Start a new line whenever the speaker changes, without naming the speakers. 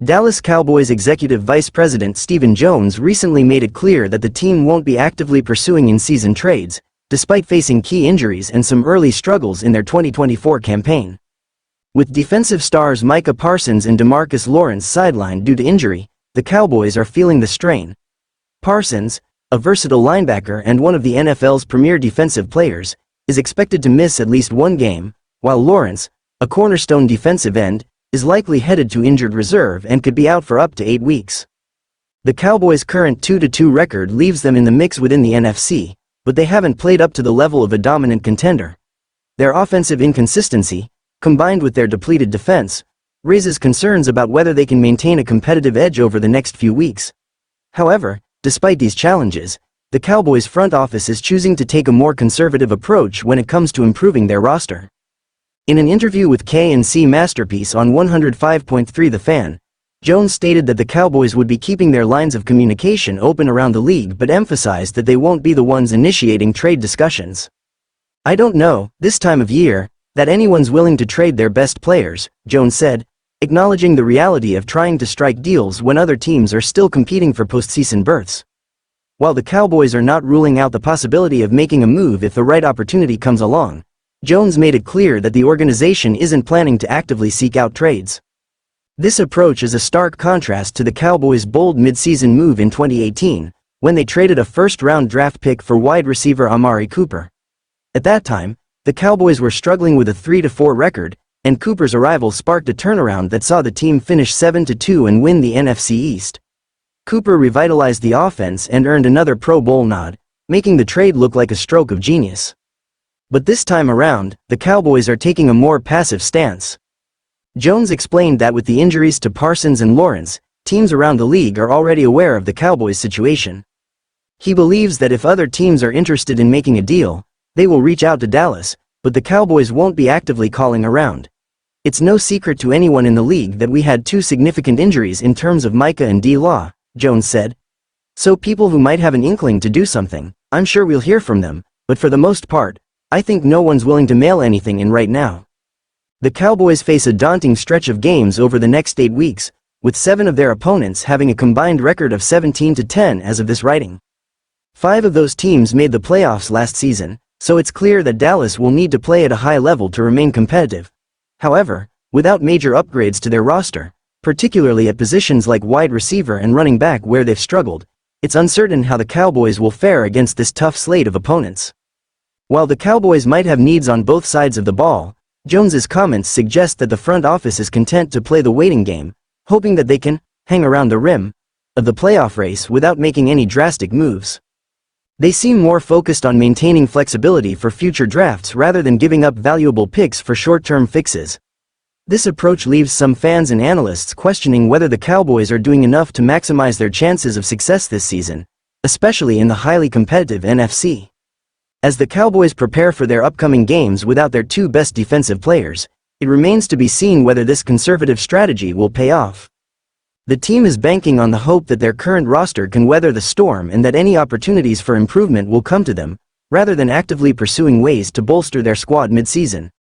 Dallas Cowboys Executive Vice President Stephen Jones recently made it clear that the team won't be actively pursuing in-season trades, despite facing key injuries and some early struggles in their 2024 campaign. With defensive stars Micah Parsons and DeMarcus Lawrence sidelined due to injury, the Cowboys are feeling the strain. Parsons, a versatile linebacker and one of the NFL's premier defensive players, is expected to miss at least one game, while Lawrence, a cornerstone defensive end, is likely headed to injured reserve and could be out for up to 8 weeks. The Cowboys' current 2-2 record leaves them in the mix within the NFC, but they haven't played up to the level of a dominant contender. Their offensive inconsistency, combined with their depleted defense, raises concerns about whether they can maintain a competitive edge over the next few weeks. However, despite these challenges, the Cowboys' front office is choosing to take a more conservative approach when it comes to improving their roster. In an interview with K&C Masterpiece on 105.3 The Fan, Jones stated that the Cowboys would be keeping their lines of communication open around the league but emphasized that they won't be the ones initiating trade discussions. "I don't know, this time of year, that anyone's willing to trade their best players," Jones said, acknowledging the reality of trying to strike deals when other teams are still competing for postseason berths. While the Cowboys are not ruling out the possibility of making a move if the right opportunity comes along, Jones made it clear that the organization isn't planning to actively seek out trades. This approach is a stark contrast to the Cowboys' bold midseason move in 2018, when they traded a first-round draft pick for wide receiver Amari Cooper. At that time, the Cowboys were struggling with a 3-4 record, and Cooper's arrival sparked a turnaround that saw the team finish 7-2 and win the NFC East. Cooper revitalized the offense and earned another Pro Bowl nod, making the trade look like a stroke of genius. But this time around, the Cowboys are taking a more passive stance. Jones explained that with the injuries to Parsons and Lawrence, teams around the league are already aware of the Cowboys' situation. He believes that if other teams are interested in making a deal, they will reach out to Dallas, but the Cowboys won't be actively calling around. "It's no secret to anyone in the league that we had 2 significant injuries in terms of Micah and D-Law," Jones said. "So people who might have an inkling to do something, I'm sure we'll hear from them, but for the most part, I think no one's willing to mail anything in right now." The Cowboys face a daunting stretch of games over the next 8 weeks, with 7 of their opponents having a combined record of 17-10 as of this writing. 5 of those teams made the playoffs last season, so it's clear that Dallas will need to play at a high level to remain competitive. However, without major upgrades to their roster, particularly at positions like wide receiver and running back where they've struggled, it's uncertain how the Cowboys will fare against this tough slate of opponents. While the Cowboys might have needs on both sides of the ball, Jones's comments suggest that the front office is content to play the waiting game, hoping that they can hang around the rim of the playoff race without making any drastic moves. They seem more focused on maintaining flexibility for future drafts rather than giving up valuable picks for short-term fixes. This approach leaves some fans and analysts questioning whether the Cowboys are doing enough to maximize their chances of success this season, especially in the highly competitive NFC. As the Cowboys prepare for their upcoming games without their 2 best defensive players, it remains to be seen whether this conservative strategy will pay off. The team is banking on the hope that their current roster can weather the storm and that any opportunities for improvement will come to them, rather than actively pursuing ways to bolster their squad mid-season.